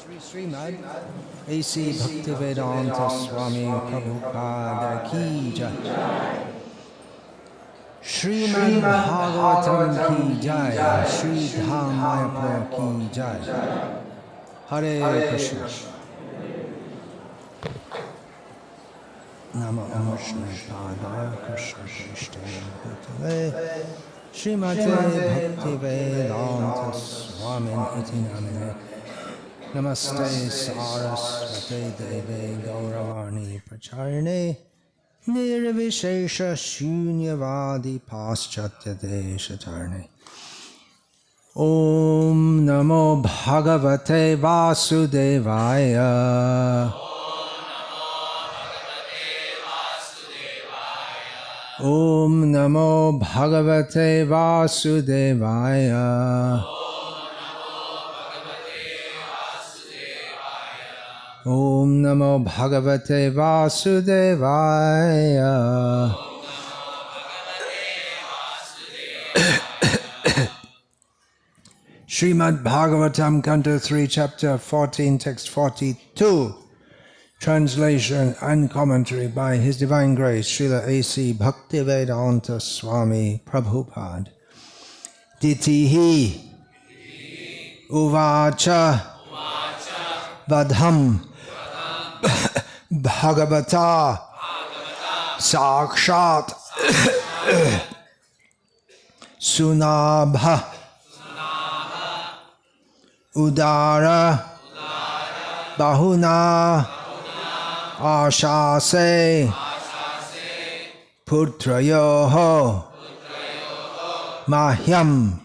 Srimad A.C. Bhaktivedanta Swami Prabhupada Ki Jai. Srimad Bhagavatam Ki Jai. Sri Dham Mayapur Ki Jai. Hare Krishna. Namo Vishnu Padaya Krishna Krishnaya Bhutale Srimate Bhaktivedanta Swami Iti Namine. Namaste Saraswate Deve Gauravani Pracharine Nirvishesha Shunyavadi Paschatya Deshatarne. Om Namo Bhagavate Vasudevaya. Om Namo Bhagavate Vasudevaya. Om Namo Bhagavate Vasudevaya. Srimad Bhagavatam, Canto 3, Chapter 14, Text 42. Translation and commentary by His Divine Grace, Srila A.C. Bhaktivedanta Swami Prabhupada. Ditihi Uvacha Vadham Bhagavata Sakshat Sunabha Udara Bahuna Ashase Putrayoho Mahyam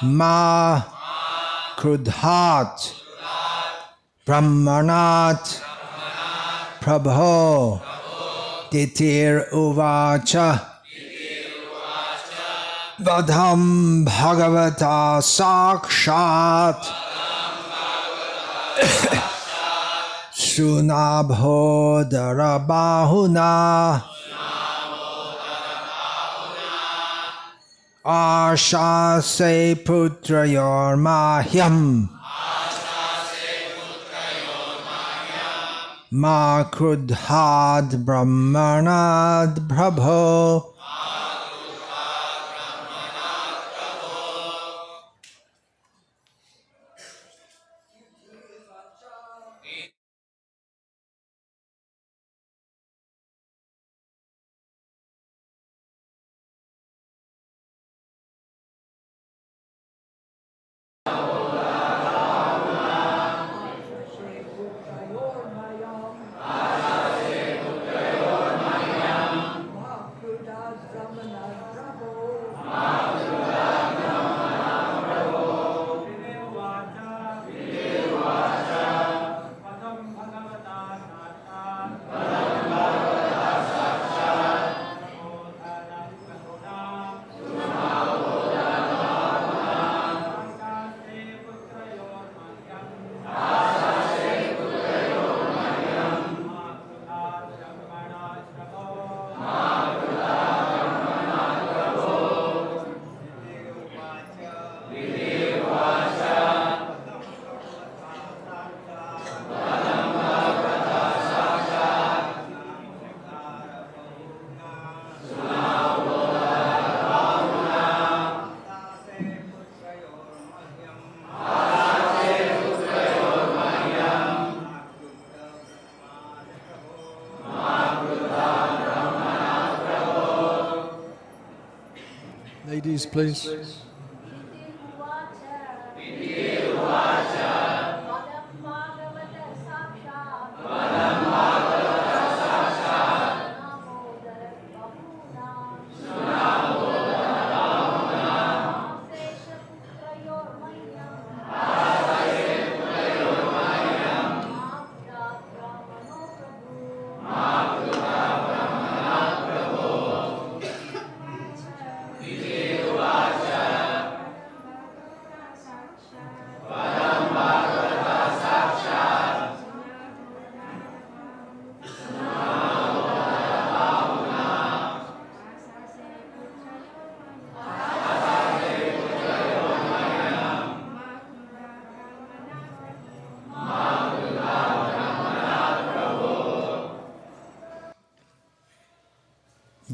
Ma Krudhat Brahmanat Prabho Ditir Uvacha Vadham Bhagavata Sakshat Sunabho Darabahuna Ashase Putrayor Mahyam Ma Krudhad Brahmanad Prabho. Ladies, please. Vacha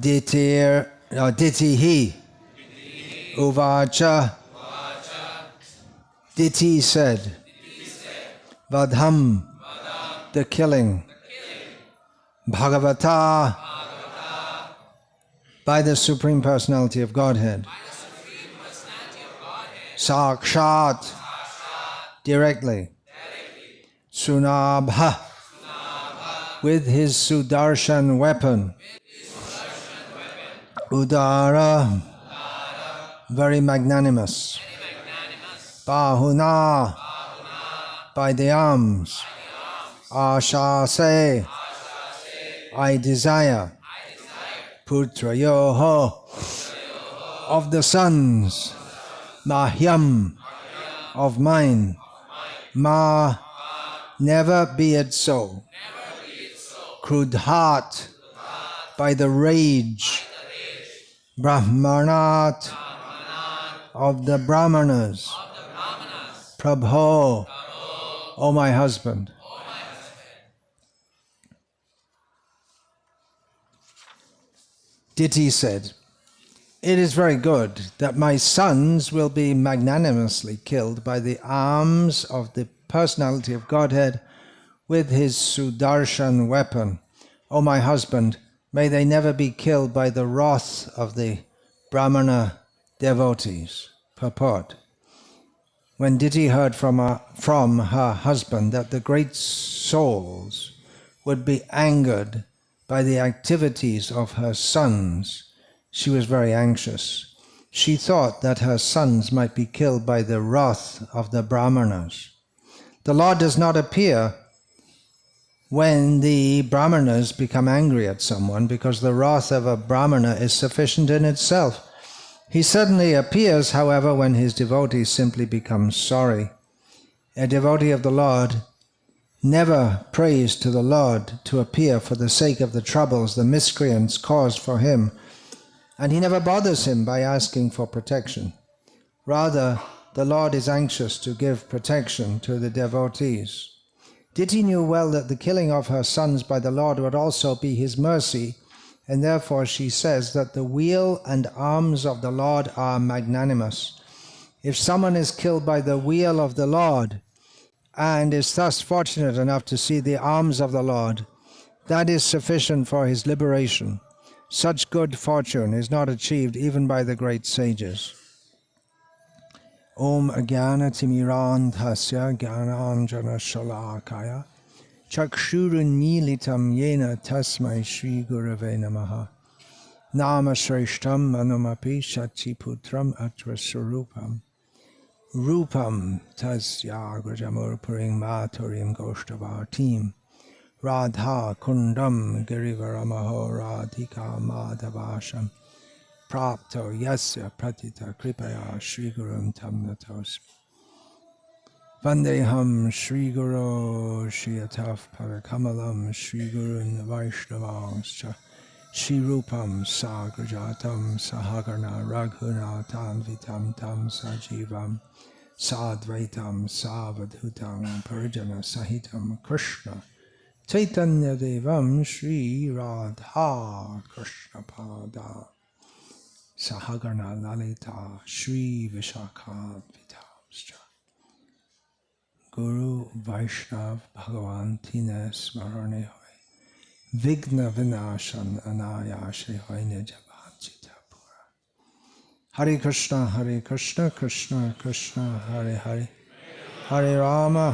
Ditihi Uvacha. Diti said, Vadham, the killing, Bhagavata, by the Supreme Personality of Godhead, Sakshat, directly, Sunabha, with his Sudarshan weapon, Udara, very magnanimous, Bahuna, by the arms, Ashase, I desire, Putrayoho, of the sons, Mahyam, of mine, Ma, never be it so, Krudhat, by the rage, Brahmanat, of the Brahmanas, Prabho, O my husband. Diti said, it is very good that my sons will be magnanimously killed by the arms of the personality of Godhead with his Sudarshan weapon. O my husband, may they never be killed by the wrath of the Brahmana devotees. Purport. When Diti heard from her husband that the great souls would be angered by the activities of her sons, she was very anxious. She thought that her sons might be killed by the wrath of the Brahmanas. The Lord does not appear when the Brahmanas become angry at someone, because the wrath of a Brahmana is sufficient in itself. He suddenly appears, however, when his devotees simply become sorry. A devotee of the Lord never prays to the Lord to appear for the sake of the troubles the miscreants cause for him, and he never bothers him by asking for protection. Rather, the Lord is anxious to give protection to the devotees. Diti knew well that the killing of her sons by the Lord would also be his mercy, and therefore she says that the wheel and arms of the Lord are magnanimous. If someone is killed by the wheel of the Lord, and is thus fortunate enough to see the arms of the Lord, that is sufficient for his liberation. Such good fortune is not achieved even by the great sages. Om Ajnana Timirandhasya Jnananjana Shalakaya Chakshurunmilitam Yena Tasmai Shri Gurave Namaha Nama Shreshtam Manumapi Shachiputram Atra Surupam Rupam Tasya Grajamurpuring Maturim Goshtavatim Radha Kundam Girivaramaho Radhika Madhavasham Prapto Yasya Pratita Kripaya Shri Gurum Tamnatos Vandeham Shri Guru Shriataf Parakamalam Shri Gurun Vaishnavanscha Shri Rupam Sagrajatam Sahagarna Raghuna Tam Vitam Tam Sajivam Sadvaitam Savadhutam Purjana Sahitam Krishna Chaitanya Devam Shri Radha Krishna Pada Sahagarna Lalita Shri Vishakha Vitamscha Guru Vaishnav Bhagavan Tina Smarane Hoy Vigna Vinashan Anayashe Hoy Nijabhachita Pura Hare Krishna Krishna Krishna Hare Hare Hare Rama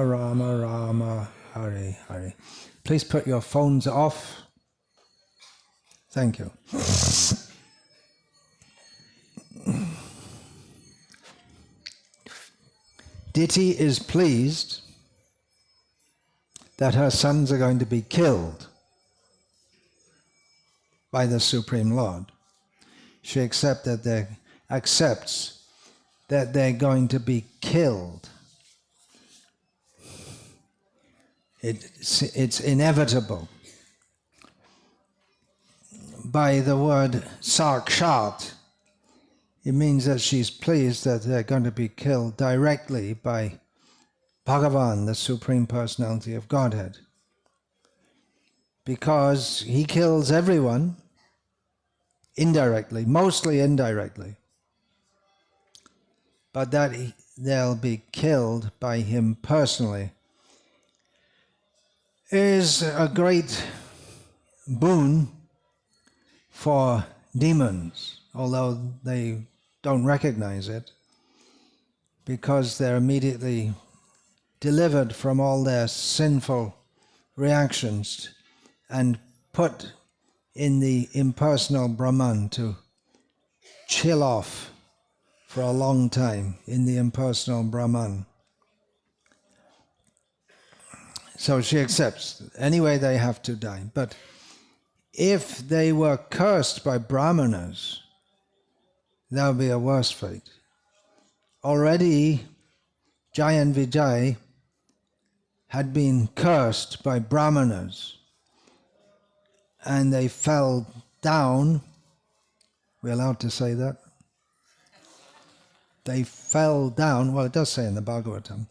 Rama Rama Hare Hare. Please put your phones off. Thank you. Diti is pleased that her sons are going to be killed by the Supreme Lord. She accepts that they're going to be killed. It's inevitable. By the word sakshat, it means that she's pleased that they're going to be killed directly by Bhagavan, the Supreme Personality of Godhead. Because he kills everyone, indirectly, mostly indirectly, but that they'll be killed by him personally is a great boon for demons, although they don't recognize it, because they're immediately delivered from all their sinful reactions and put in the impersonal Brahman to chill off for a long time in the impersonal Brahman. So she accepts. Anyway, they have to die. But if they were cursed by Brahmanas, that would be a worse fate. Already, Jai and Vijay had been cursed by Brahmanas, and they fell down. We're allowed to say that? They fell down, well, it does say in the Bhagavatam,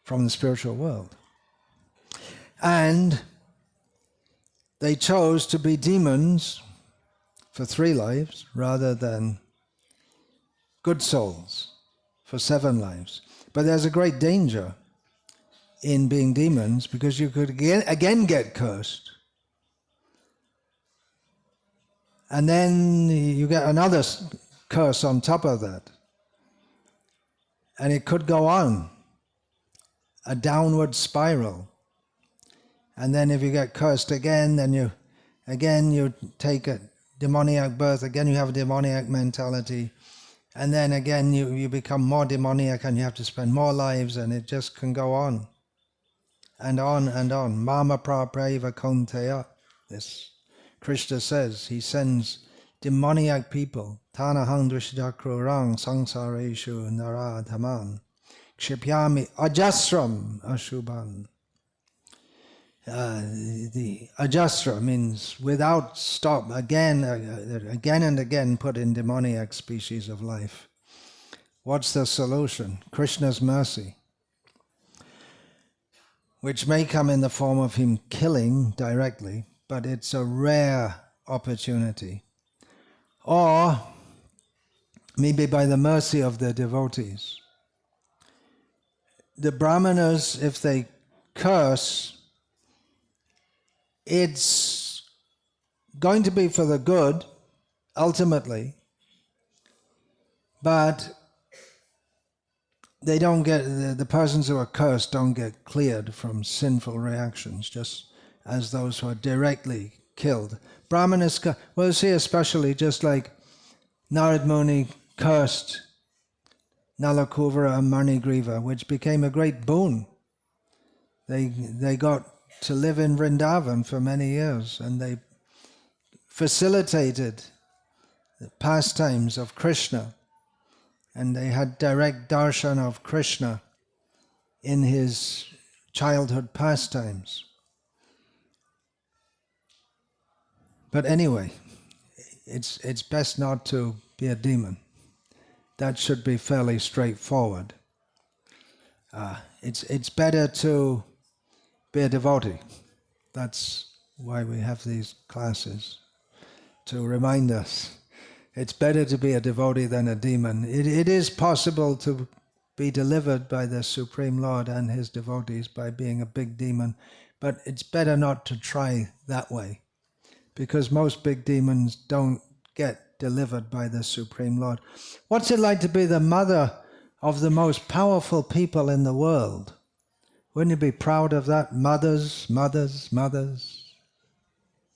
from the spiritual world. And they chose to be demons for 3 lives rather than good souls for 7 lives. But there's a great danger in being demons, because you could again get cursed. And then you get another curse on top of that. And it could go on, a downward spiral. And then if you get cursed again, then you take a demoniac birth, again you have a demoniac mentality, and then again you become more demoniac and you have to spend more lives, and it just can go on. And on and on. Mama prapreva konteya. This Krishna says, he sends demoniac people. Tanahang drishjakrurang samsareshu naradhaman. Kshipyami ajasram ashubhan. The ajasra means without stop, again and again put in demoniac species of life. What's the solution? Krishna's mercy, which may come in the form of him killing directly, but it's a rare opportunity. Or maybe by the mercy of the devotees. The Brahmanas, if they curse, it's going to be for the good, ultimately, but they don't get, the persons who are cursed don't get cleared from sinful reactions, just as those who are directly killed. Brahmanas, well, see, especially just like Narad Muni cursed Nalakuvara and Manigriva, which became a great boon. They got to live in Vrindavan for many years, and they facilitated the pastimes of Krishna, and they had direct darshan of Krishna in his childhood pastimes. But anyway, it's best not to be a demon. That should be fairly straightforward. It's better to be a devotee. That's why we have these classes, to remind us. It's better to be a devotee than a demon. It is possible to be delivered by the Supreme Lord and his devotees by being a big demon, but it's better not to try that way, because most big demons don't get delivered by the Supreme Lord. What's it like to be the mother of the most powerful people in the world? Wouldn't you be proud of that? Mothers, mothers, mothers.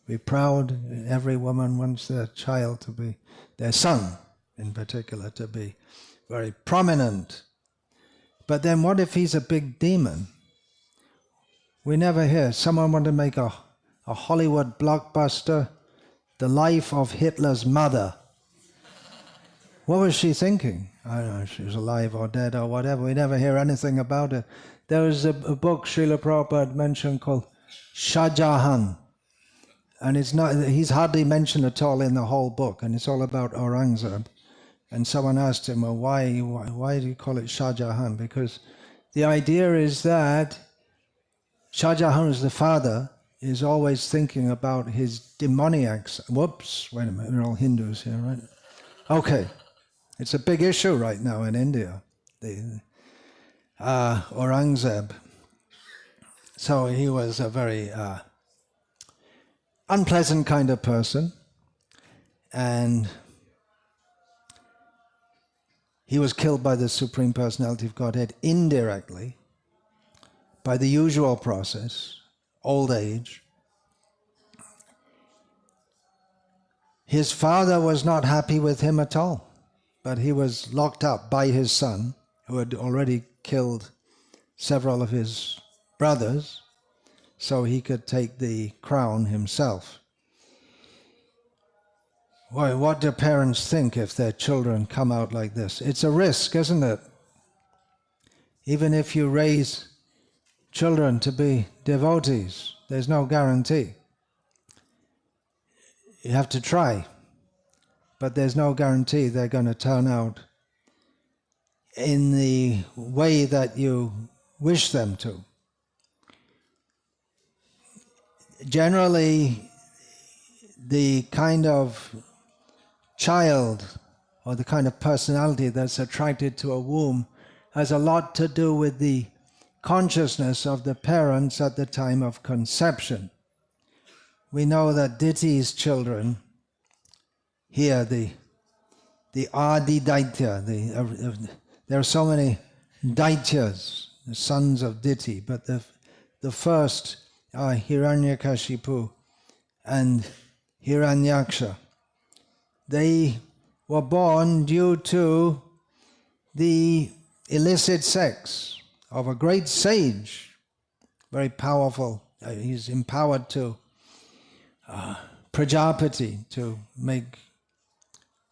Be proud. Every woman wants their child to be, their son in particular, to be very prominent. But then what if he's a big demon? We never hear someone want to make a Hollywood blockbuster, The Life of Hitler's Mother. What was she thinking? I don't know if she was alive or dead or whatever. We never hear anything about it. There was a book Srila Prabhupada mentioned called Shah Jahan. And it's not, he's hardly mentioned at all in the whole book, and it's all about Aurangzeb. And someone asked him, well, why do you call it Shah Jahan? Because the idea is that Shah Jahan was the father, is always thinking about his demoniacs. Whoops, wait a minute, we're all Hindus here, right? Okay, it's a big issue right now in India, the Aurangzeb. So he was a very unpleasant kind of person, and he was killed by the Supreme Personality of Godhead indirectly by the usual process, old age. His father was not happy with him at all, but he was locked up by his son, who had already killed several of his brothers, so he could take the crown himself. Why, what do parents think if their children come out like this? It's a risk, isn't it? Even if you raise children to be devotees, there's no guarantee. You have to try, but there's no guarantee they're going to turn out in the way that you wish them to. Generally, the kind of child or the kind of personality that's attracted to a womb has a lot to do with the consciousness of the parents at the time of conception. We know that Diti's children, here the Adi Daitya, there are so many Daityas, the sons of Diti, but the first are Hiranyakashipu and Hiranyaksha. They were born due to the illicit sex of a great sage, very powerful. He's empowered to Prajapati, to make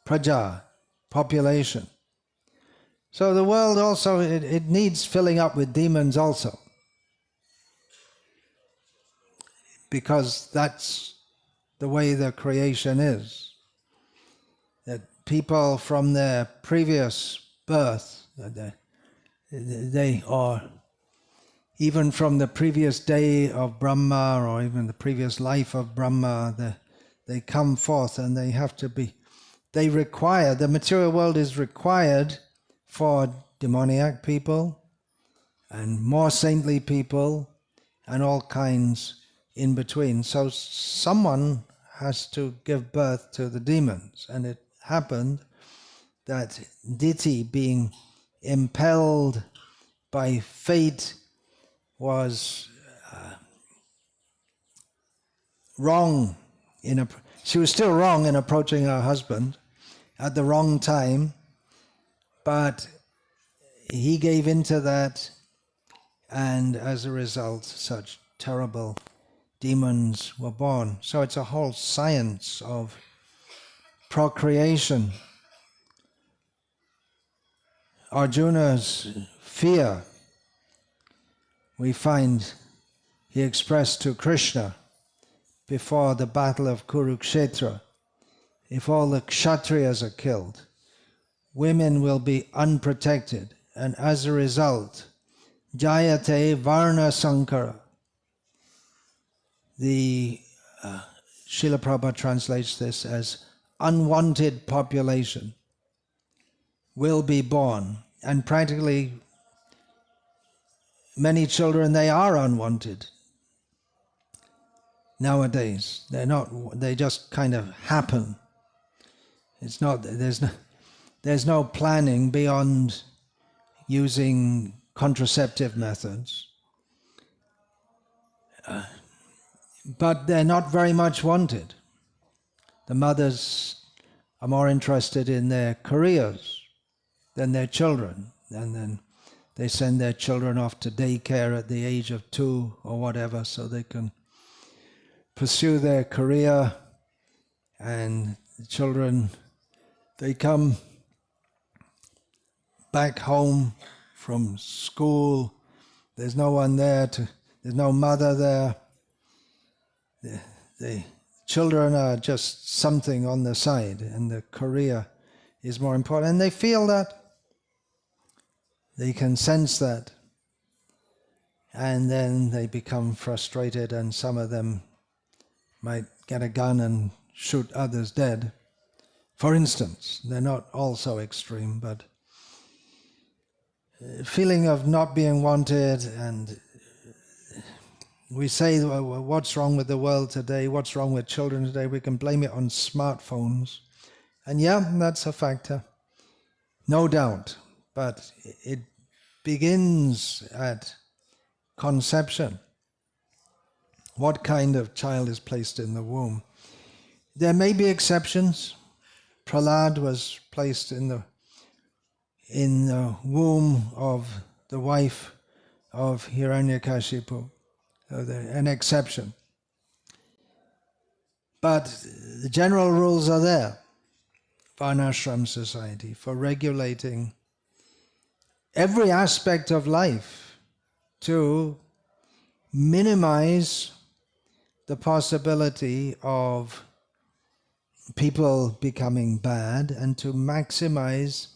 praja, population. So the world also, it needs filling up with demons also, because that's the way the creation is. That people from their previous birth, they or even from the previous day of Brahma, or even the previous life of Brahma, they come forth and they have to be, they require, the material world is required for demoniac people and more saintly people and all kinds in between. So someone has to give birth to the demons, and it happened that Diti, being impelled by fate, was wrong. She was still wrong in approaching her husband at the wrong time, but he gave into that, and as a result, such terrible demons were born. So it's a whole science of procreation. Arjuna's fear, we find he expressed to Krishna before the battle of Kurukshetra. If all the Kshatriyas are killed, women will be unprotected, and as a result, Jayate Varna Sankara. The Srila Prabhupada translates this as unwanted population will be born, and practically many children, they are unwanted nowadays. They're not, they just kind of happen. It's not, there's no planning beyond using contraceptive methods. But they're not very much wanted. The mothers are more interested in their careers than their children, and then they send their children off to daycare at the age of 2 or whatever, so they can pursue their career. And the children, they come back home from school, there's no one there, there's no mother there. The children are just something on the side, and the career is more important. And they feel that, they can sense that. and then they become frustrated, and some of them might get a gun and shoot others dead. For instance, they're not all so extreme, but feeling of not being wanted, and we say, well, what's wrong with the world today, what's wrong with children today, we can blame it on smartphones. And yeah, that's a factor, no doubt, but it begins at conception. What kind of child is placed in the womb? There may be exceptions. Prahlad was placed in the womb of the wife of Hiranyakashipu, an exception. But the general rules are there, Varnashram society, for regulating every aspect of life to minimize the possibility of people becoming bad and to maximize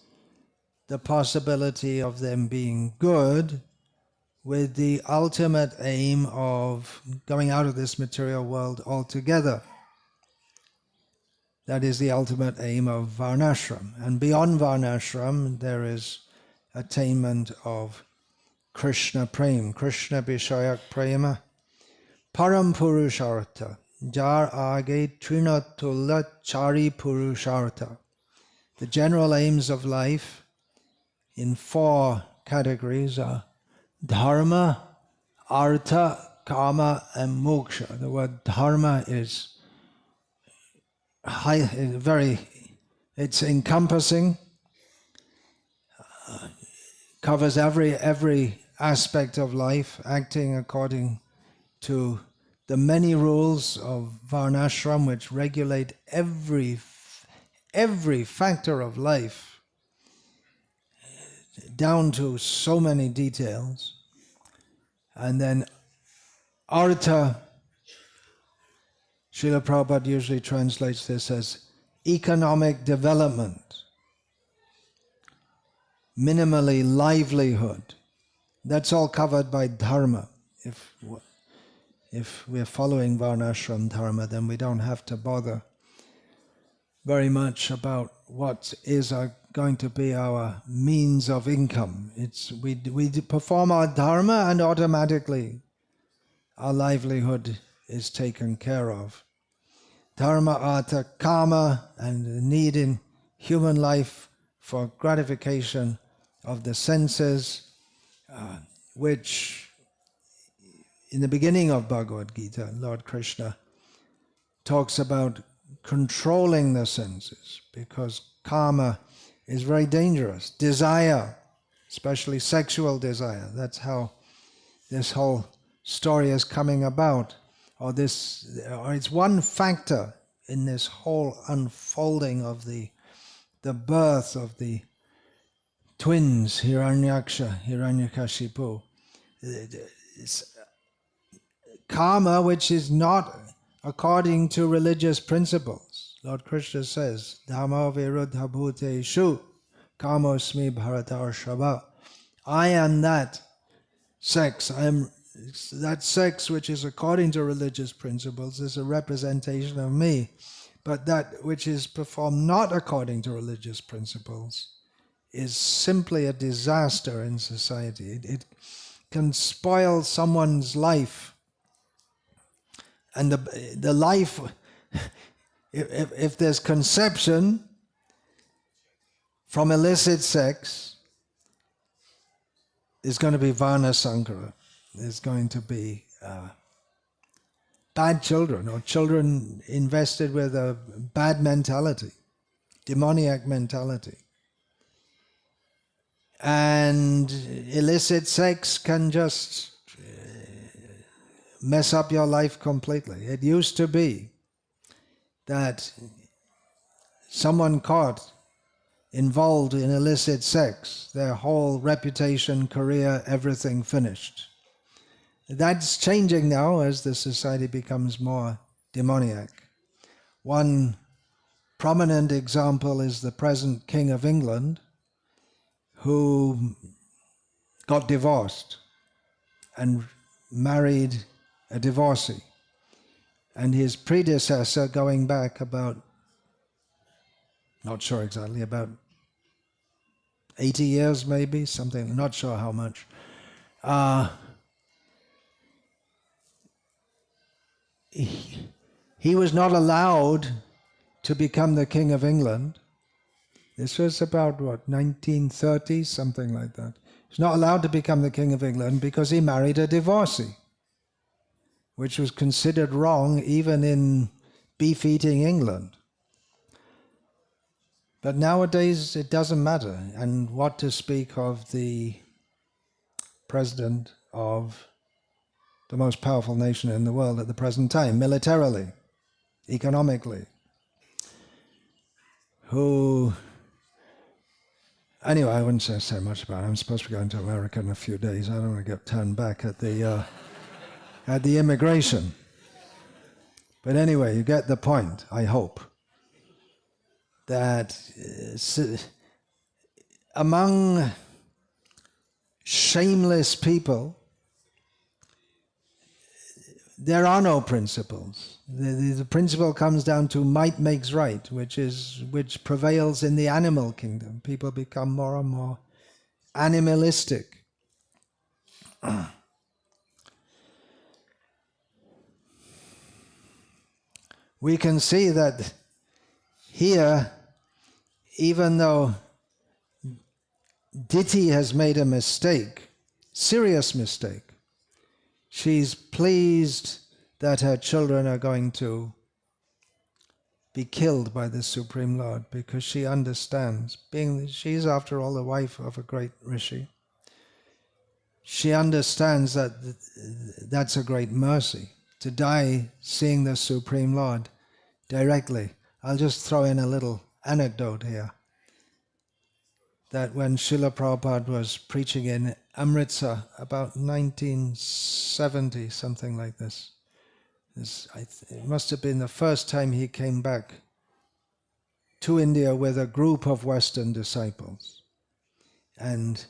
the possibility of them being good, with the ultimate aim of going out of this material world altogether. That is the ultimate aim of Varnashram. And beyond Varnashram, there is attainment of Krishna Prem, Krishna Vishayak Prema, Param Purushartha, Jar Age Trinatulla Chari Purushartha. The general aims of life in 4 categories are Dharma, Artha, Kama, and Moksha. The word Dharma is it's encompassing, covers every aspect of life, acting according to the many rules of Varnashram, which regulate every factor of life down to so many details. And then Artha, Srila Prabhupada usually translates this as economic development, minimally livelihood. That's all covered by dharma. If we're following Varnashram dharma, then we don't have to bother very much about what is going to be our means of income. We perform our dharma and automatically our livelihood is taken care of. Dharma, artha, kama, and the need in human life for gratification of the senses, which in the beginning of Bhagavad Gita, Lord Krishna talks about controlling the senses, because kama is very dangerous. Desire, especially sexual desire, that's how this whole story is coming about. Or it's one factor in this whole unfolding of the birth of the twins, Hiranyaksha, Hiranyakashipu. It's karma, which is not according to religious principles. Lord Krishna says, Dhamma viruddha bhuteshu kamosmi bharatarshava. I am that sex. I am that sex which is according to religious principles is a representation of me. But that which is performed not according to religious principles is simply a disaster in society. It can spoil someone's life. And the life, if there's conception from illicit sex, is going to be Varna Sankara. There's going to be bad children, or children invested with a bad mentality, demoniac mentality. And illicit sex can just mess up your life completely. It used to be that someone caught involved in illicit sex, their whole reputation, career, everything finished. That's changing now as the society becomes more demoniac. One prominent example is the present King of England, who got divorced and married a divorcee. And his predecessor, going back about, not sure exactly, about 80 years maybe, something, not sure how much, he was not allowed to become the King of England. This was about, what, 1930, something like that. He was not allowed to become the King of England because he married a divorcee, which was considered wrong even in beef-eating England. But nowadays it doesn't matter. And what to speak of the president of the most powerful nation in the world at the present time, militarily, economically, who, anyway, I wouldn't say much about it. I'm supposed to be going to America in a few days. I don't want to get turned back at the immigration. But anyway, you get the point, I hope, that among shameless people, there are no principles. The principle comes down to might makes right, which prevails in the animal kingdom. People become more and more animalistic. We can see that here, even though Diti has made a mistake, serious mistake, she's pleased that her children are going to be killed by the Supreme Lord, because she understands, she's after all the wife of a great rishi, she understands that that's a great mercy, to die seeing the Supreme Lord directly. I'll just throw in a little anecdote here, that when Srila Prabhupada was preaching in Amritsar about 1970, something like this, it must have been the first time he came back to India with a group of Western disciples. And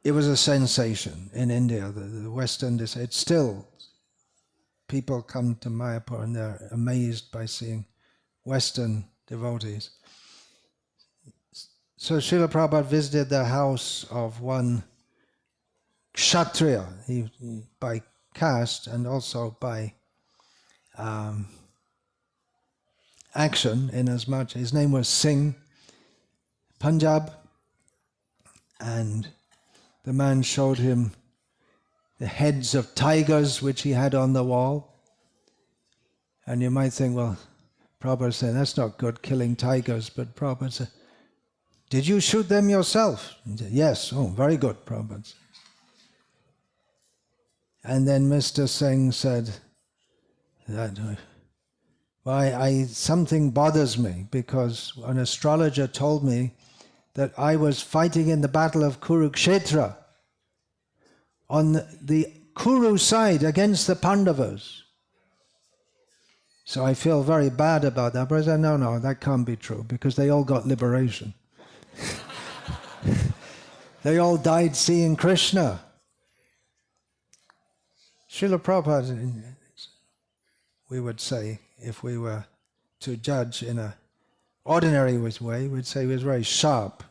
it was a sensation in India, the Western disciples. It's still, people come to Mayapur and they're amazed by seeing Western devotees. So Srila Prabhupada visited the house of one Kshatriya, by caste and also by action, inasmuch his name was Singh, Punjab, and the man showed him the heads of tigers which he had on the wall. And you might think, well, Prabhupada said, that's not good, killing tigers, but Prabhupada said, did you shoot them yourself? He said, yes. Oh, very good, Prabhupada said. And then Mr. Singh said that, something bothers me, because an astrologer told me that I was fighting in the battle of Kurukshetra on the Kuru side against the Pandavas. So I feel very bad about that. But I said, no, that can't be true, because they all got liberation. They all died seeing Krishna. Srila Prabhupada, we would say, if we were to judge in an ordinary way, we'd say he was very sharp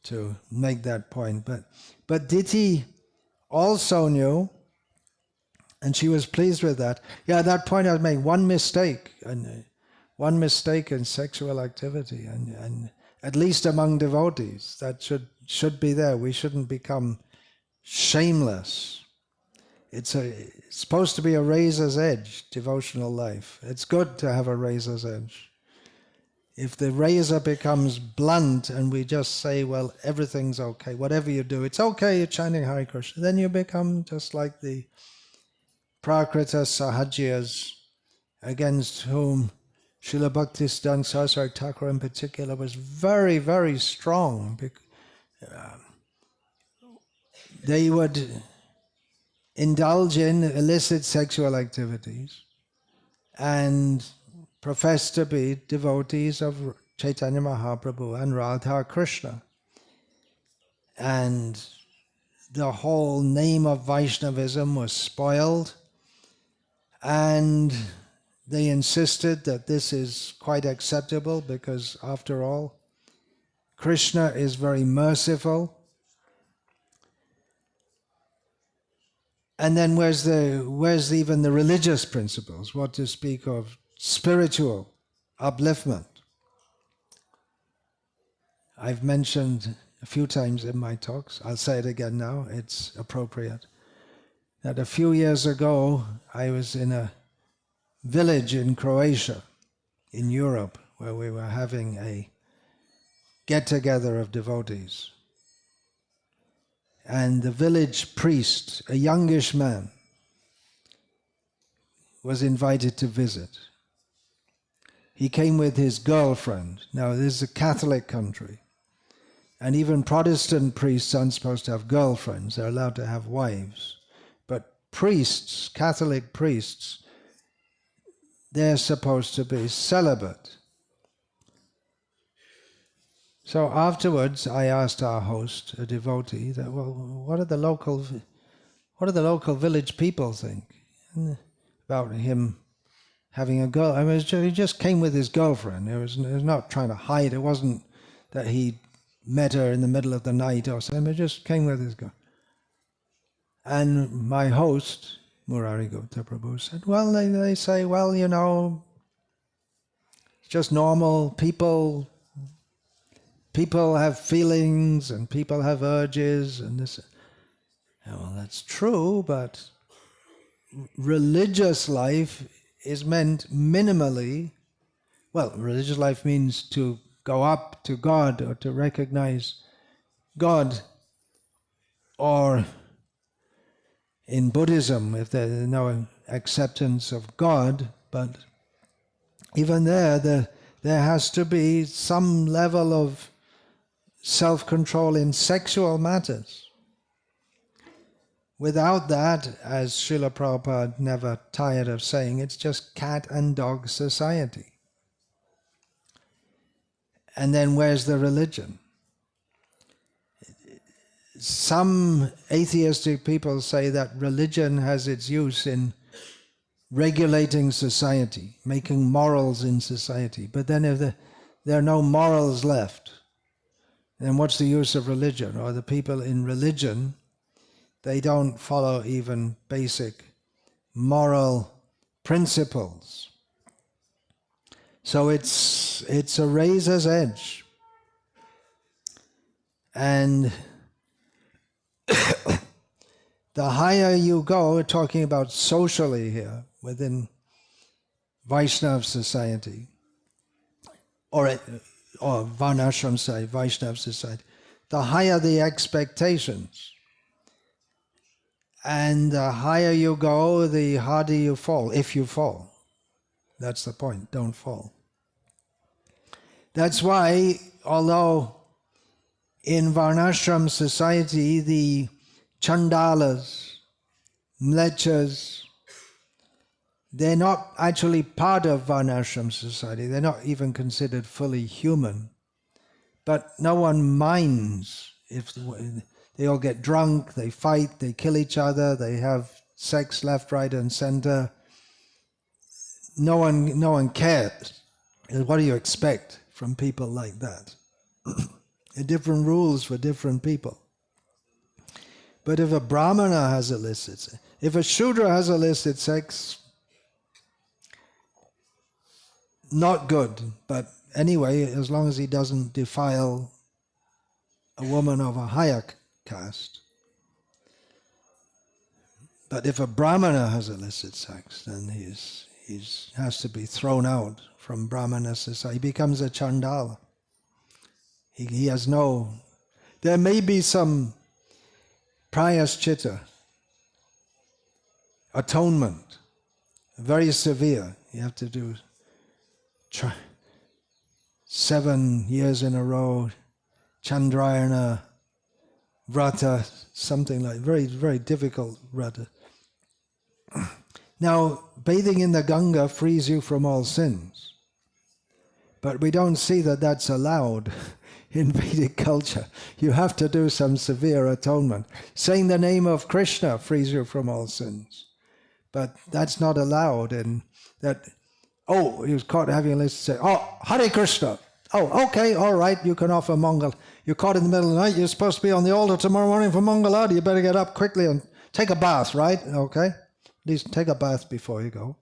to make that point. But Diti also knew, and she was pleased with that. Yeah, at that point I made one mistake in sexual activity, and at least among devotees, that should be there. We shouldn't become shameless. It's supposed to be a razor's edge, devotional life. It's good to have a razor's edge. If the razor becomes blunt and we just say, well, everything's okay, whatever you do, it's okay, you're chanting Hare Krishna, then you become just like the Prakrita Sahajiyas, against whom Srila Bhaktisiddhanta Saraswati Thakur in particular was very, very strong. They would indulge in illicit sexual activities and profess to be devotees of Chaitanya Mahaprabhu and Radha Krishna. And the whole name of Vaishnavism was spoiled, and they insisted that this is quite acceptable because, after all, Krishna is very merciful. And then where's even the religious principles? What to speak of spiritual upliftment? I've mentioned a few times in my talks, I'll say it again now, it's appropriate, that a few years ago I was in a village in Croatia, in Europe, where we were having a get-together of devotees. And the village priest, a youngish man, was invited to visit. He came with his girlfriend. Now, this is a Catholic country. And even Protestant priests aren't supposed to have girlfriends. They're allowed to have wives. But priests, Catholic priests, they're supposed to be celibate. So afterwards, I asked our host, a devotee, that, well, what do the local village people think about him having a girl? I mean, he just came with his girlfriend. It was not trying to hide. It wasn't that he met her in the middle of the night or something. He just came with his girl. And my host, Murari Gupta Prabhu, said, well, they say, well, you know, it's just normal. People have feelings and people have urges and this. Well, that's true, but religious life is meant minimally. Well, religious life means to go up to God or to recognize God. Or in Buddhism, if there's no acceptance of God, but even there has to be some level of self-control in sexual matters. Without that, as Srila Prabhupada never tired of saying, it's just cat and dog society. And then where's the religion? Some atheistic people say that religion has its use in regulating society, making morals in society. But then if there are no morals left, then what's the use of religion? Or the people in religion, they don't follow even basic moral principles. So it's a razor's edge. And the higher you go, we're talking about socially here, within Vaishnava society, or Varnashrama society, Vaishnava society, the higher the expectations. And the higher you go, the harder you fall, if you fall. That's the point, don't fall. That's why, although in Varnashram society, the chandalas, mlechas, they're not actually part of Varnashram society. They're not even considered fully human. But no one minds if they all get drunk, they fight, they kill each other, they have sex left, right, and center. No one cares. What do you expect from people like that? Different rules for different people. But if a Brahmana has illicit, if a Shudra has illicit sex, not good. But anyway, as long as he doesn't defile a woman of a higher caste. But if a Brahmana has illicit sex, then he has to be thrown out from Brahmana society. He becomes a Chandala. He has no... There may be some prayaschita, atonement, very severe. You have to do 7 years in a row, Chandrayana, Vrata, something like very, very difficult Vrata. Now, bathing in the Ganga frees you from all sins. But we don't see that that's allowed in Vedic culture. You have to do some severe atonement. Saying the name of Krishna frees you from all sins. But that's not allowed in that, oh, he was caught having a list to say, oh, Hare Krishna. Oh, okay, all right, you can offer Mangal. You're caught in the middle of the night, you're supposed to be on the altar tomorrow morning for Mangaladi. You better get up quickly and take a bath, right? Okay? At least take a bath before you go.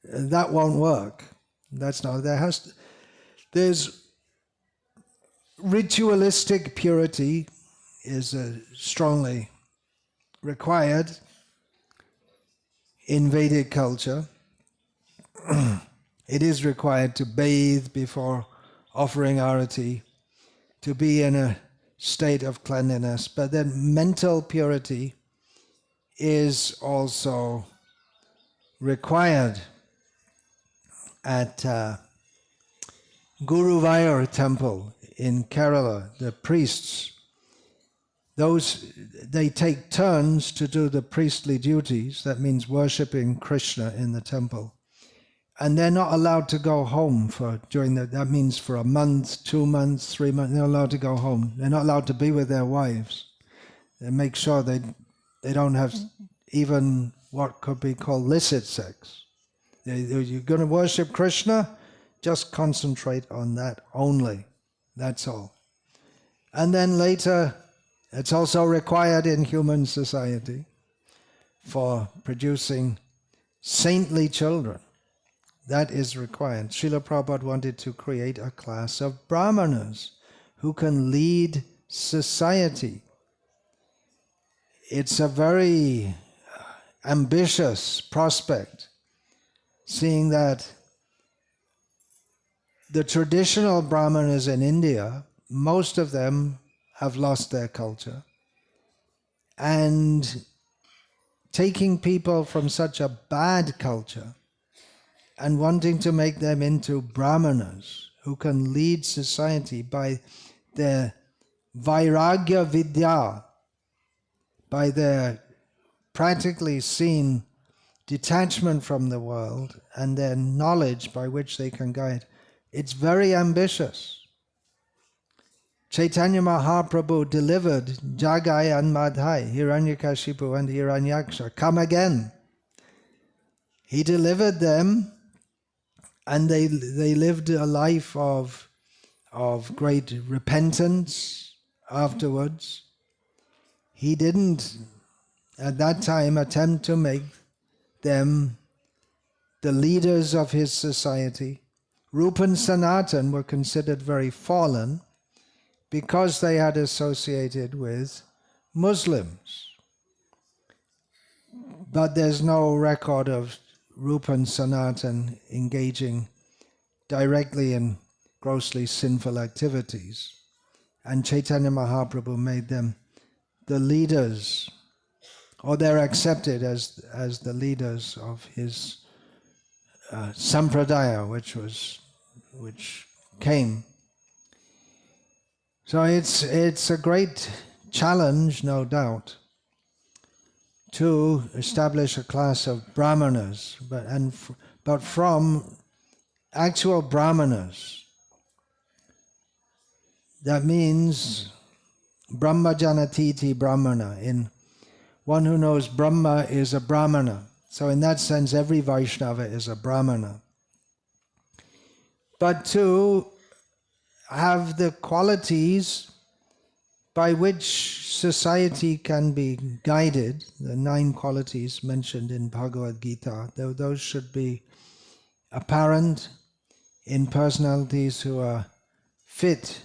That won't work. That's not, there's ritualistic purity is strongly required in Vedic culture. It is required to bathe before offering arati, to be in a state of cleanliness, but then mental purity is also required. At Guruvayur temple in Kerala, the priests, they take turns to do the priestly duties. That means worshipping Krishna in the temple. And they're not allowed to go home that means for a month, 2 months, 3 months, they're not allowed to go home. They're not allowed to be with their wives. They make sure they don't have even what could be called illicit sex. You're going to worship Krishna, just concentrate on that only. That's all. And then later, it's also required in human society for producing saintly children. That is required. Srila Prabhupada wanted to create a class of brahmanas who can lead society. It's a very ambitious prospect, seeing that the traditional brahmanas in India, most of them have lost their culture. And taking people from such a bad culture and wanting to make them into brahmanas who can lead society by their vairagya vidya, by their practically seen detachment from the world and their knowledge by which they can guide. It's very ambitious. Chaitanya Mahaprabhu delivered Jagai and Madhai, Hiranyakashipu and Hiranyaksha, come again. He delivered them, and they lived a life of great repentance afterwards. He didn't, at that time, attempt to make them the leaders of his society. Rupa and Sanatan were considered very fallen because they had associated with Muslims. But there's no record of Rupa and Sanatan engaging directly in grossly sinful activities. And Chaitanya Mahaprabhu made them the leaders, or they're accepted as the leaders of his sampradaya, which came. So it's a great challenge, no doubt, to establish a class of brahmanas, but from actual brahmanas. That means Brahmajanatiti Brahmana. In one who knows Brahma is a Brahmana. So in that sense, every Vaishnava is a Brahmana. But to have the qualities by which society can be guided, the 9 qualities mentioned in Bhagavad Gita, those should be apparent in personalities who are fit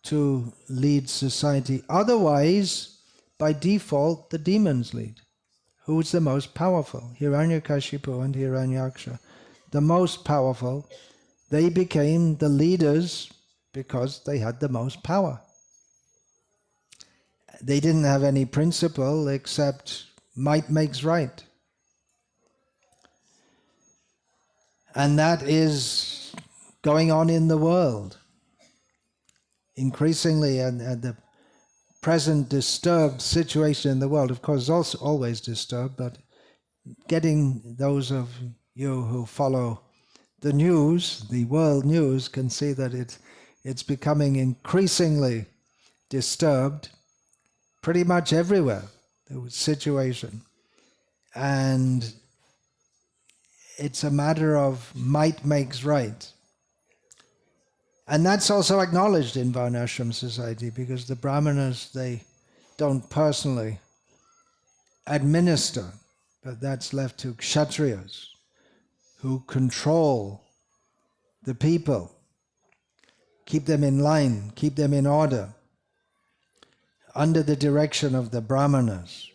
to lead society. Otherwise, by default, the demons lead. Who's the most powerful? Hiranyakashipu and Hiranyaksha. The most powerful, they became the leaders because they had the most power. They didn't have any principle except might makes right. And that is going on in the world. Increasingly, and the present disturbed situation in the world, of course, is also always disturbed, but getting those of you who follow the news, the world news, can see that It's becoming increasingly disturbed pretty much everywhere, the situation. And it's a matter of might makes right. And that's also acknowledged in Varnashram society, because the Brahmanas, they don't personally administer, but that's left to Kshatriyas, who control the people, keep them in line, keep them in order, under the direction of the Brahmanas.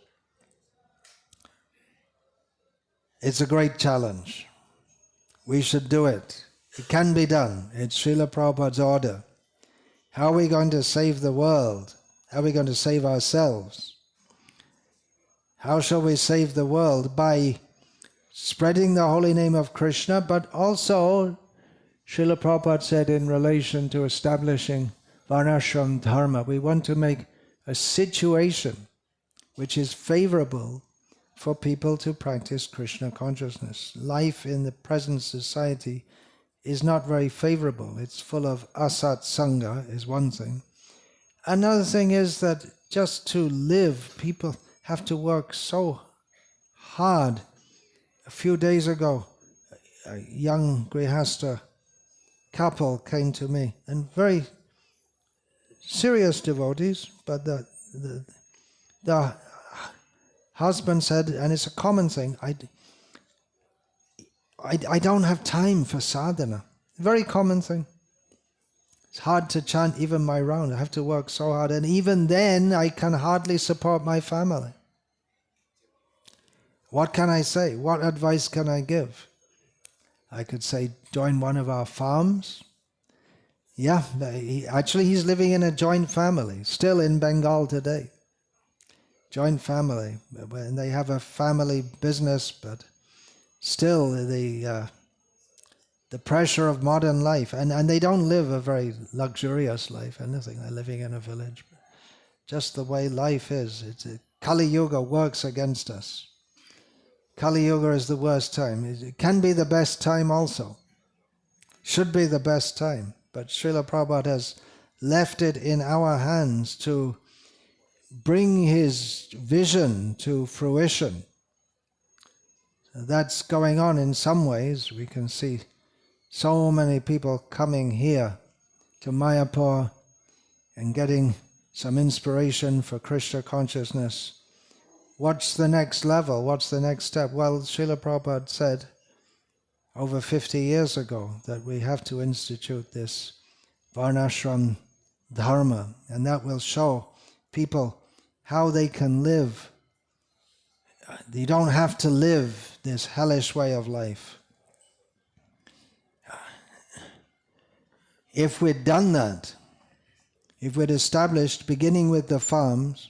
It's a great challenge. We should do it. It can be done. It's Srila Prabhupada's order. How are we going to save the world? How are we going to save ourselves? How shall we save the world? By spreading the holy name of Krishna, but also, Srila Prabhupada said, in relation to establishing Varnashram Dharma, we want to make a situation which is favorable for people to practice Krishna consciousness. Life in the present society is not very favorable. It's full of asat sangha, is one thing. Another thing is that just to live, people have to work so hard. A few days ago, a young Grihastha couple came to me, and very serious devotees, but the husband said, and it's a common thing, I don't have time for sadhana. Very common thing. It's hard to chant even my round. I have to work so hard, and even then I can hardly support my family. What can I say? What advice can I give? I could say, join one of our farms. Yeah, actually he's living in a joint family, still in Bengal today. Joint family, and they have a family business, but still the pressure of modern life, and they don't live a very luxurious life, anything. They're living in a village. Just the way life is. Kali Yuga works against us. Kali Yuga is the worst time. It can be the best time also. Should be the best time. But Srila Prabhupada has left it in our hands to bring his vision to fruition. That's going on in some ways. We can see so many people coming here to Mayapur and getting some inspiration for Krishna consciousness. What's the next level? What's the next step? Well, Srila Prabhupada said over 50 years ago that we have to institute this Varnashram Dharma, and that will show people how they can live. You don't have to live this hellish way of life. If we'd done that, if we'd established, beginning with the farms,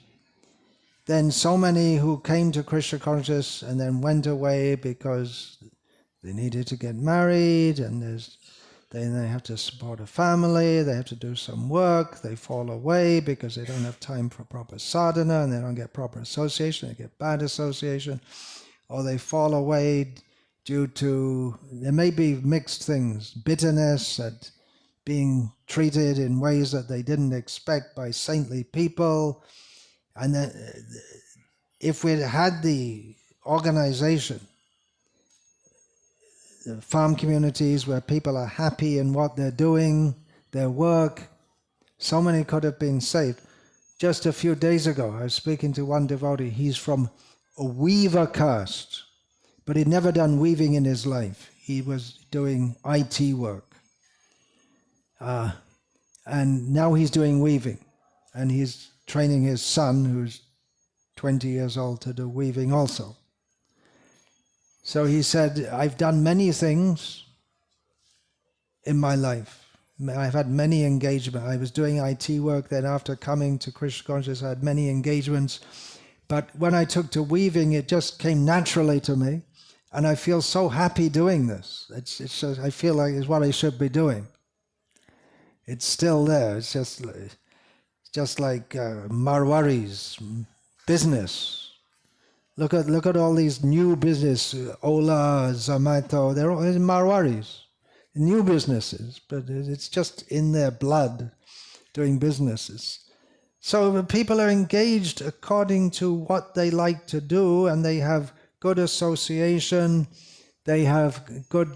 then so many who came to Krishna consciousness and then went away because they needed to get married, and then they have to support a family, they have to do some work, they fall away because they don't have time for proper sadhana, and they don't get proper association, they get bad association, or they fall away due to, there may be mixed things, bitterness at being treated in ways that they didn't expect by saintly people. And then, if we'd had the organization, the farm communities where people are happy in what they're doing, their work, so many could have been saved. Just a few days ago, I was speaking to one devotee. He's from a weaver caste, but he'd never done weaving in his life. He was doing IT work. And now he's doing weaving. And he's training his son, who's 20 years old, to do weaving also. So he said, I've done many things in my life. I've had many engagements. I was doing IT work, then after coming to Krishna consciousness, I had many engagements. But when I took to weaving, it just came naturally to me. And I feel so happy doing this. It's just, I feel like it's what I should be doing. It's still there. It's just like Marwari's business. Look at all these new business, Ola, Zomato, they're all Marwaris. new businesses, but it's just in their blood doing businesses. So the people are engaged according to what they like to do, and they have good association, they have good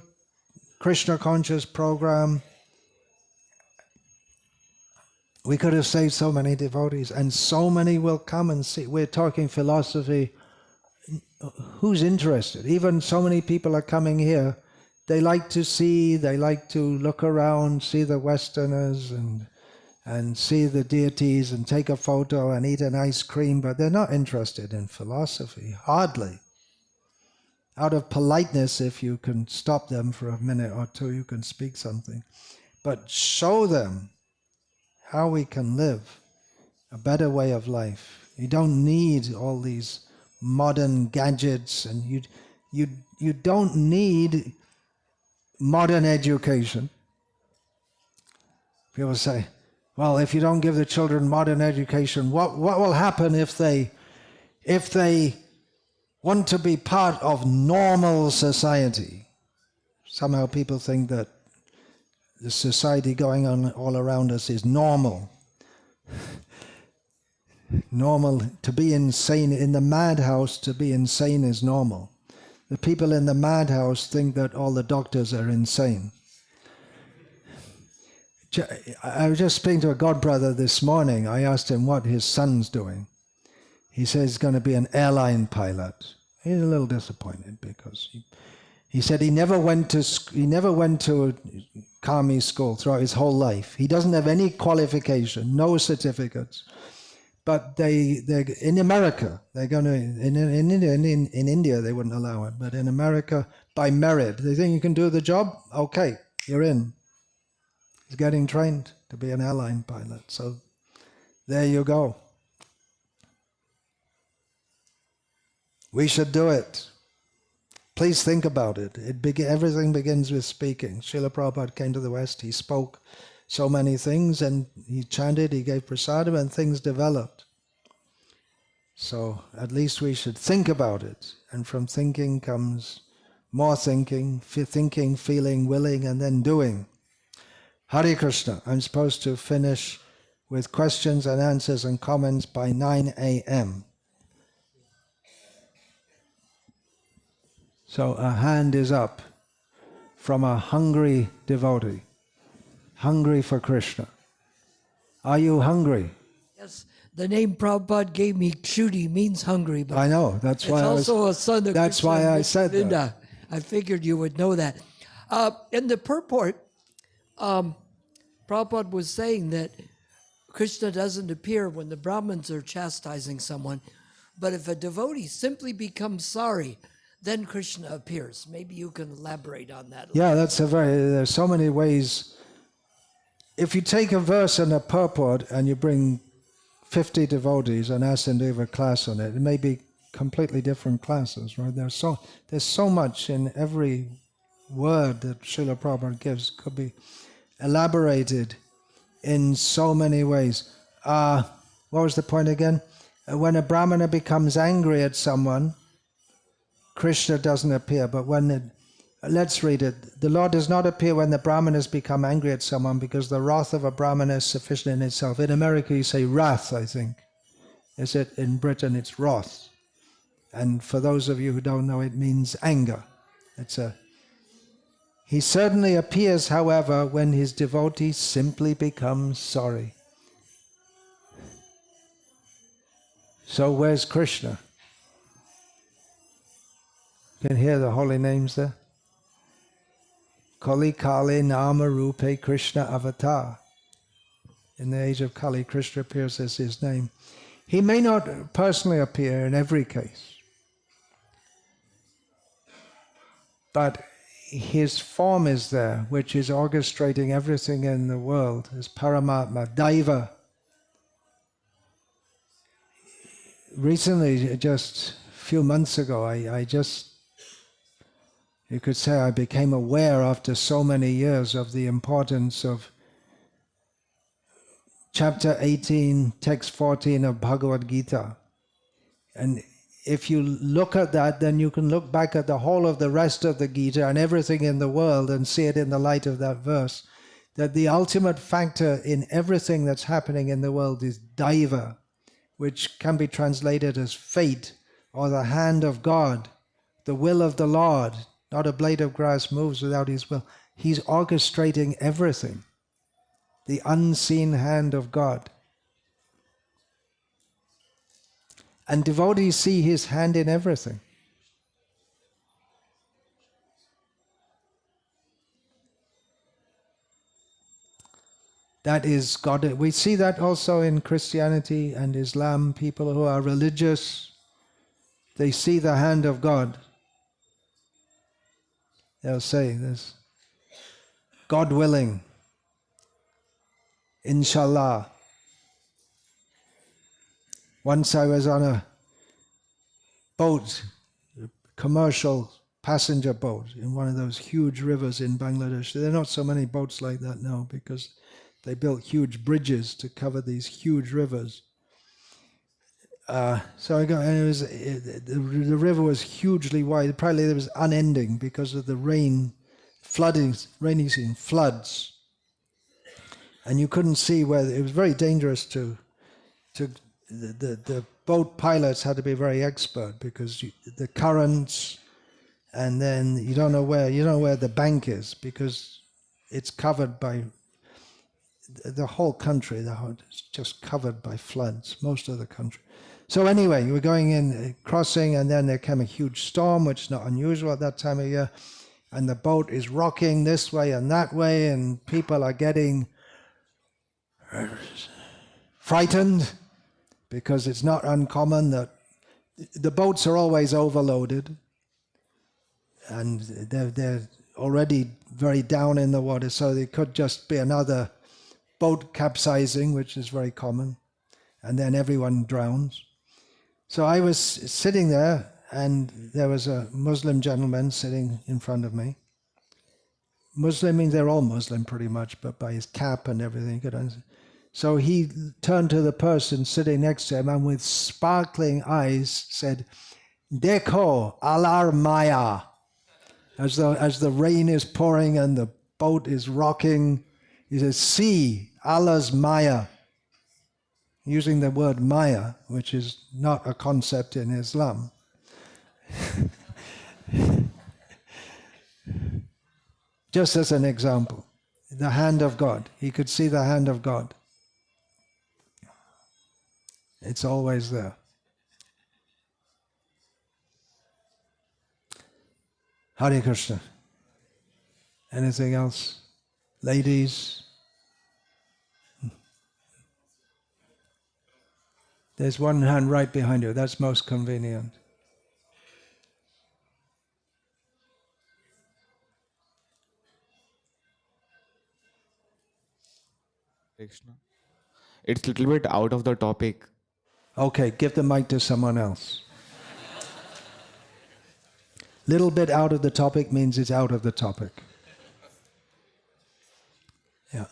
Krishna conscious program. We could have saved so many devotees, and so many will come and see. We're talking philosophy. Who's interested? Even so many people are coming here. They like to see, they like to look around, see the Westerners and see the deities and take a photo and eat an ice cream, but they're not interested in philosophy, hardly. Out of politeness, if you can stop them for a minute or two, you can speak something. But show them how we can live a better way of life. You don't need all these modern gadgets, and you don't need modern education. People say, well, if you don't give the children modern education, what will happen if they want to be part of normal society? Somehow people think that the society going on all around us is normal. Normal, to be insane, in the madhouse, to be insane is normal. The people in the madhouse think that all the doctors are insane. I was just speaking to a godbrother this morning. I asked him what his son's doing. He says he's going to be an airline pilot. He's a little disappointed because he said he never went to Kami school throughout his whole life. He doesn't have any qualification, no certificates. But they're in America, they're going to, in India they wouldn't allow it, but in America, by merit, they think you can do the job? Okay, you're in. He's getting trained to be an airline pilot, so there you go. We should do it. Please think about it. Everything begins with speaking. Srila Prabhupada came to the West, he spoke so many things, and he chanted, he gave prasadam, and things developed. So at least we should think about it, and from thinking comes more thinking, feeling, willing, and then doing. Hare Krishna. I'm supposed to finish with questions and answers and comments by 9 a.m. So a hand is up from a hungry devotee. Hungry for Krishna. Are you hungry? Yes, the name Prabhupada gave me, Kshudi, means hungry. But I know, that's why it's also a son of that's Krishna why I said Govinda. that. I figured you would know that. In the purport, Prabhupada was saying that Krishna doesn't appear when the Brahmins are chastising someone, but if a devotee simply becomes sorry, then Krishna appears. Maybe you can elaborate on that. Yeah, there's so many ways. If you take a verse and a purport and you bring 50 devotees and ask them to give a class on it, it may be completely different classes, right? There's so much in every word that Srila Prabhupada gives, could be elaborated in so many ways. What was the point again? When a Brahmana becomes angry at someone, Krishna doesn't appear, but let's read it. The Lord does not appear when the Brahmanas become angry at someone, because the wrath of a Brahmana is sufficient in itself. In America you say wrath, I think. Is it in Britain it's wrath? And for those of you who don't know, it means anger. He certainly appears, however, when his devotee simply becomes sorry. So where's Krishna? You can hear the holy names there. Kali Kali Nama Rupe Krishna Avatar. In the age of Kali, Krishna appears as his name. He may not personally appear in every case, but his form is there, which is orchestrating everything in the world, as Paramatma, Daiva. Recently, just a few months ago, you could say I became aware after so many years of the importance of chapter 18, text 14 of Bhagavad Gita. And if you look at that, then you can look back at the whole of the rest of the Gita and everything in the world and see it in the light of that verse, that the ultimate factor in everything that's happening in the world is daiva, which can be translated as fate or the hand of God, the will of the Lord. Not a blade of grass moves without his will. He's orchestrating everything. The unseen hand of God. And devotees see his hand in everything. That is God. We see that also in Christianity and Islam. People who are religious, they see the hand of God. They'll say this, God willing, inshallah. Once I was on a boat, a commercial passenger boat, in one of those huge rivers in Bangladesh. There are not so many boats like that now because they built huge bridges to cover these huge rivers. So I got, and it was the river was hugely wide. Probably it was unending because of the rainy season, floods, and you couldn't see where. It was very dangerous to the boat pilots had to be very expert because the currents, and then you don't know where the bank is because it's covered by the whole country. It's just covered by floods, most of the country. So anyway, we're going in, crossing, and then there came a huge storm, which is not unusual at that time of year, and the boat is rocking this way and that way, and people are getting frightened because it's not uncommon that the boats are always overloaded and they're already very down in the water, so there could just be another boat capsizing, which is very common, and then everyone drowns. So I was sitting there, and there was a Muslim gentleman sitting in front of me. Muslim means they're all Muslim pretty much, but by his cap and everything. So he turned to the person sitting next to him and with sparkling eyes said, "Dekho, alar maya," as the rain is pouring and the boat is rocking. He says, "See, Allah's maya," using the word maya, which is not a concept in Islam. Just as an example, the hand of God. He could see the hand of God. It's always there. Hare Krishna. Anything else? Ladies? There's one hand right behind you. That's most convenient. Krishna. It's a little bit out of the topic. Okay, give the mic to someone else. Little bit out of the topic means it's out of the topic. Yeah.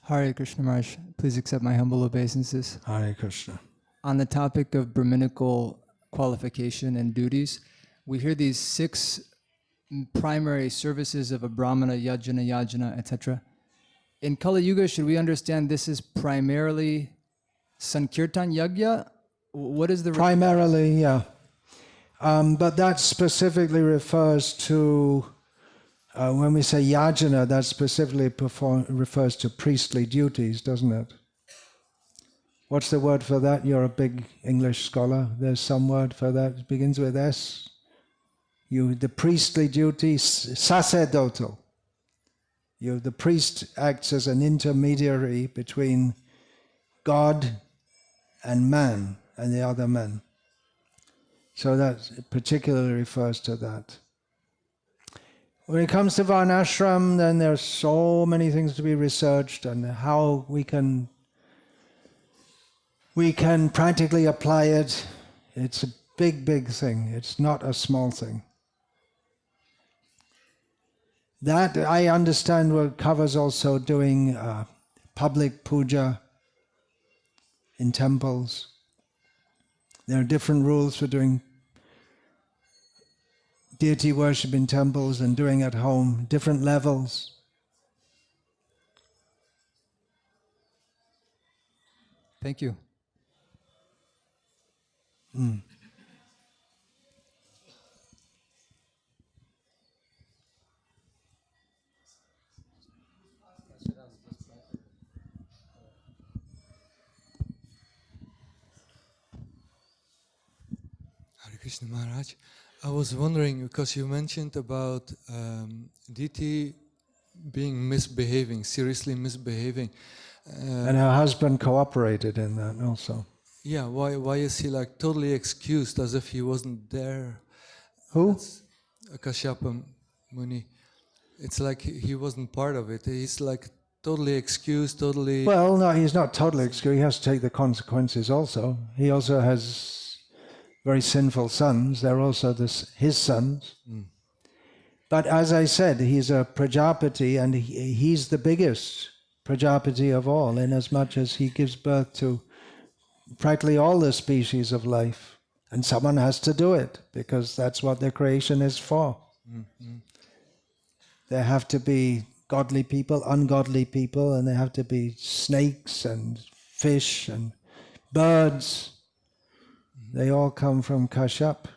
Hare Krishna Maharaj, please accept my humble obeisances. Hare Krishna. On the topic of Brahminical qualification and duties, we hear these 6 primary services of a Brahmana, yajna, etc. In Kali Yuga, should we understand this is primarily Sankirtan Yajna? What is the... Primarily, yeah. But that specifically refers to, when we say yajna, that specifically refers to priestly duties, doesn't it? What's the word for that? You're a big English scholar. There's some word for that. It begins with S. The priestly duties, sacerdotal. The priest acts as an intermediary between God and man and the other men. So that particularly refers to that. When it comes to Varnashram, then there are so many things to be researched and how we can practically apply it. It's a big, big thing. It's not a small thing. That, I understand, covers also doing public puja, in temples. There are different rules for doing deity worship in temples and doing at home, different levels. Thank you. Hare Krishna Maharaj, I was wondering because you mentioned about deity being misbehaving, seriously misbehaving. And her husband cooperated in that also. Yeah, why is he like totally excused as if he wasn't there? Who? That's Kashyapa Muni. It's like he wasn't part of it. He's like totally excused, totally... Well, no, he's not totally excused. He has to take the consequences also. He also has very sinful sons. They're also his sons. But as I said, he's a Prajapati, and he's the biggest Prajapati of all, inasmuch as he gives birth to practically all the species of life. And someone has to do it, because that's what the creation is for. There have to be godly people, ungodly people, and there have to be snakes and fish and birds. They all come from Kashyap.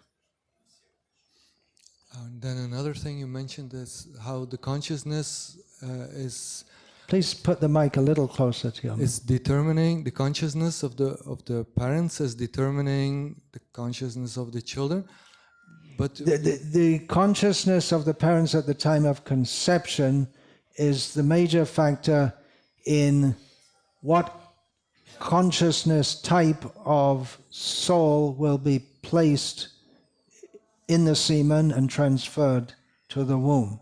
And then another thing you mentioned is how the consciousness is Please put the mic a little closer to you. is determining the consciousness of the parents is determining the consciousness of the children. But The consciousness of the parents at the time of conception is the major factor in what consciousness type of soul will be placed in the semen and transferred to the womb.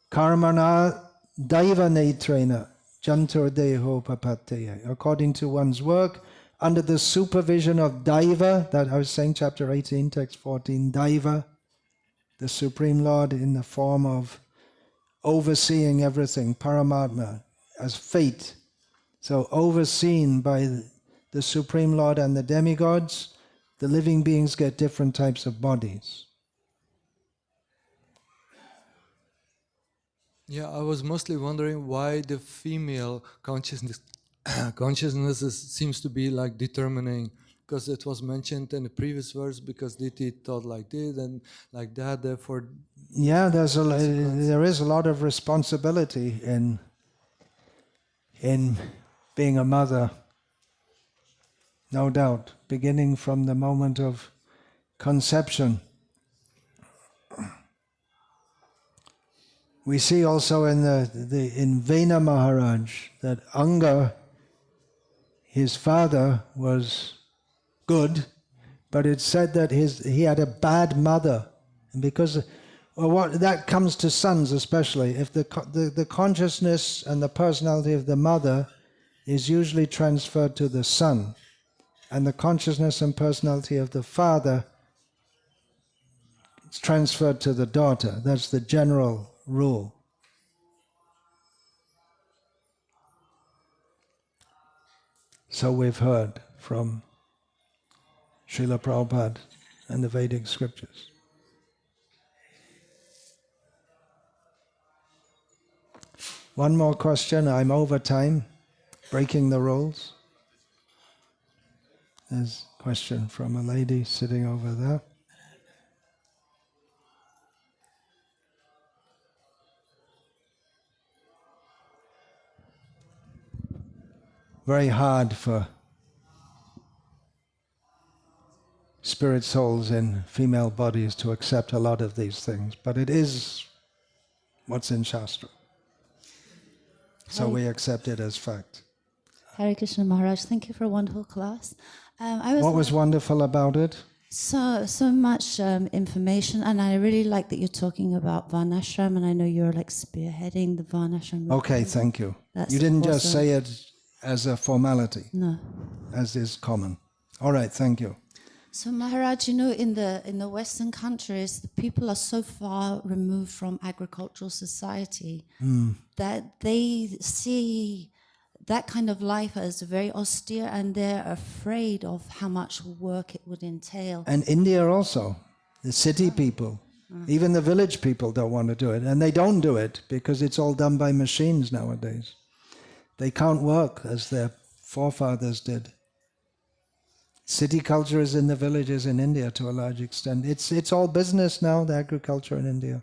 Karmana daiva netrena jantur deho papatteya. According to one's work, under the supervision of Daiva, that I was saying, chapter 18, text 14, Daiva, the Supreme Lord in the form of overseeing everything, Paramatma, as fate. So overseen by the Supreme Lord and the demigods, the living beings get different types of bodies. yeah, I was mostly wondering why the female consciousness seems to be like determining, because it was mentioned in the previous verse, because Diti thought like this and like that, therefore... Yeah, there is a lot of responsibility in being a mother, no doubt, beginning from the moment of conception. We see also in Vena Maharaj that Anga, his father, was good, but it's said that he had a bad mother, and because that comes to sons especially. If the consciousness and the personality of the mother is usually transferred to the son, and the consciousness and personality of the father is transferred to the daughter. That's the general rule. So we've heard from Srila Prabhupada and the Vedic scriptures. One more question. I'm over time, breaking the rules. There's a question from a lady sitting over there. Very hard for spirit souls in female bodies to accept a lot of these things, but it is what's in Shastra. So we accept it as fact. Hare Krishna Maharaj, thank you for a wonderful class. What was wonderful about it? So much information, and I really like that you're talking about Varnashrama, and I know you're like spearheading the Varnashrama. Okay, thank you. That's You didn't just awesome. say it as a formality, No. as is common. All right, thank you. So Maharaj, in the Western countries, the people are so far removed from agricultural society that they see that kind of life is very austere, and they're afraid of how much work it would entail. And India also, the city people, even the village people don't want to do it. And they don't do it because it's all done by machines nowadays. They can't work as their forefathers did. City culture is in the villages in India to a large extent. It's all business now, the agriculture in India.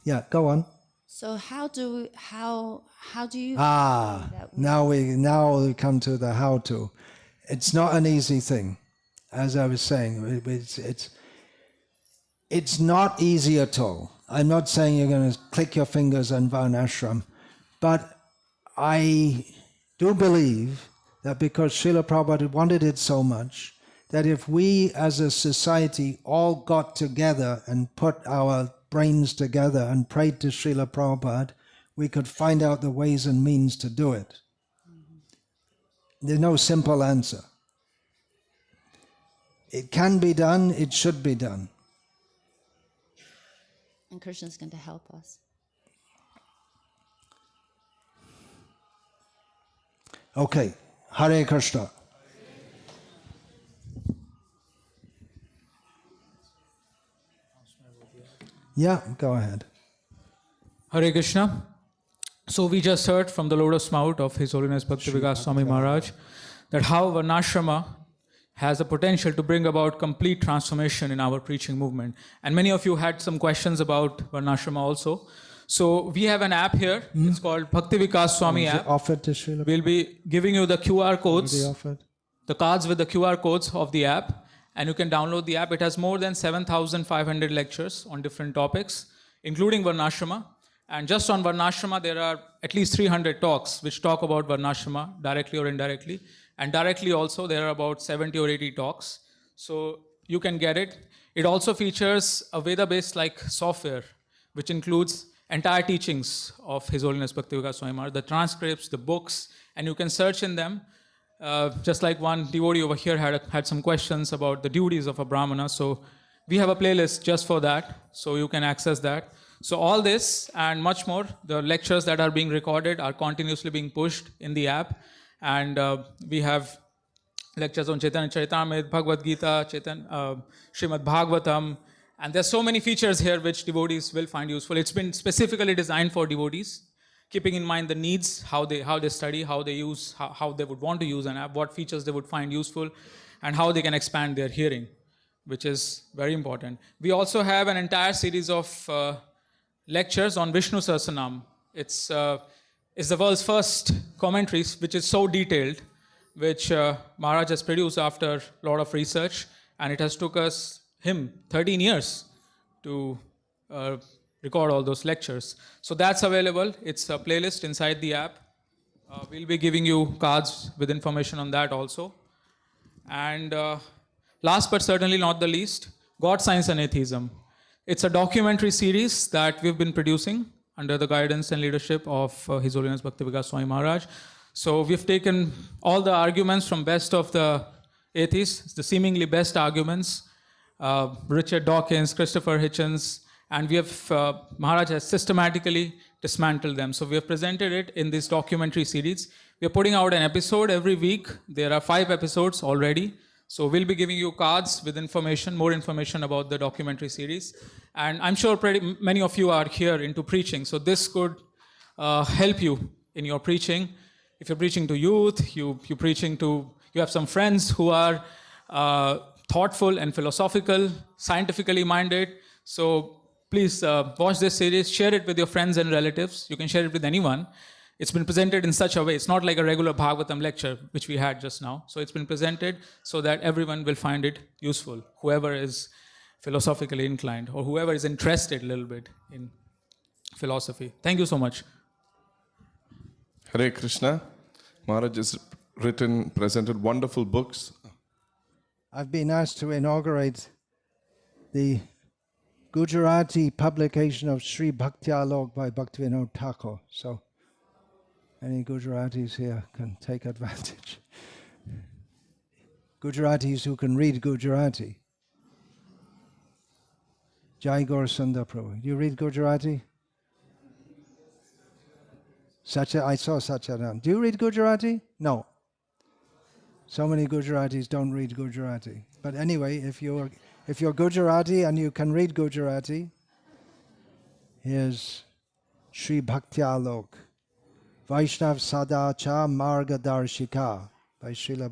Yeah, go on. So how do you Now we come to the how to. It's not an easy thing, as I was saying. It's not easy at all. I'm not saying you're going to click your fingers on Varnashram, but I do believe that because Srila Prabhupada wanted it so much, that if we as a society all got together and put our brains together and prayed to Srila Prabhupada, we could find out the ways and means to do it. There's no simple answer. It can be done, it should be done. And Krishna's going to help us. Okay, Hare Krishna. Yeah, go ahead. Hare Krishna. So we just heard from the lotus mouth of His Holiness Bhaktivedanta Swami Maharaj that how Varnashrama has the potential to bring about complete transformation in our preaching movement. And many of you had some questions about Varnashrama also. So we have an app here. It's called Bhaktivedanta Swami app. Offered to Srila. We'll be giving you the QR codes, Offered. the cards with the QR codes of the app, and you can download the app. It has more than 7,500 lectures on different topics, including Varnashrama. And just on Varnashrama, there are at least 300 talks which talk about Varnashrama, directly or indirectly. And directly also, there are about 70 or 80 talks. So you can get it. It also features a Veda-based like software, which includes entire teachings of His Holiness Bhaktivedanta Swami Maharaj, the transcripts, the books, and you can search in them. Just like one devotee over here had some questions about the duties of a Brahmana. So we have a playlist just for that, so you can access that. So all this and much more, the lectures that are being recorded are continuously being pushed in the app. And we have lectures on Chaitanya Charitamrita, Bhagavad Gita, Srimad Bhagavatam. And there's so many features here which devotees will find useful. It's been specifically designed for devotees, keeping in mind the needs, how they study, how they use, how they would want to use an app, what features they would find useful, and how they can expand their hearing, which is very important. We also have an entire series of lectures on Vishnu Sahasranam. It's the world's first commentaries, which is so detailed, which Maharaj has produced after a lot of research, and it has took him 13 years to record all those lectures. So that's available. It's a playlist inside the app. We'll be giving you cards with information on that also. And last but certainly not the least, God, Science and Atheism. It's a documentary series that we've been producing under the guidance and leadership of His Holiness Bhaktivedanta Swami Maharaj. So we've taken all the arguments from best of the atheists, the seemingly best arguments, Richard Dawkins, Christopher Hitchens, and we have, Maharaj has systematically dismantled them. So we have presented it in this documentary series. We are putting out an episode every week. There are 5 episodes already. So we'll be giving you cards with information, more information about the documentary series. And I'm sure many of you are here into preaching. So this could help you in your preaching. If you're preaching to youth, you have some friends who are thoughtful and philosophical, scientifically minded. So please watch this series, share it with your friends and relatives. You can share it with anyone. It's been presented in such a way. It's not like a regular Bhagavatam lecture, which we had just now. So it's been presented so that everyone will find it useful, whoever is philosophically inclined or whoever is interested a little bit in philosophy. Thank you so much. Hare Krishna. Maharaj has presented wonderful books. I've been asked to inaugurate the Gujarati publication of Sri Bhakti Alok by Bhaktivinoda Thakur. So any Gujaratis here can take advantage. Gujaratis who can read Gujarati. Jai Gaur Sundar Prabhu. You read Gujarati? I saw Satyanam. Do you read Gujarati? No. So many Gujaratis don't read Gujarati. But anyway, if you're Gujarati and you can read Gujarati, here's Sri Bhaktyalok, Vaishnav Sadacha Margadarshika by Srila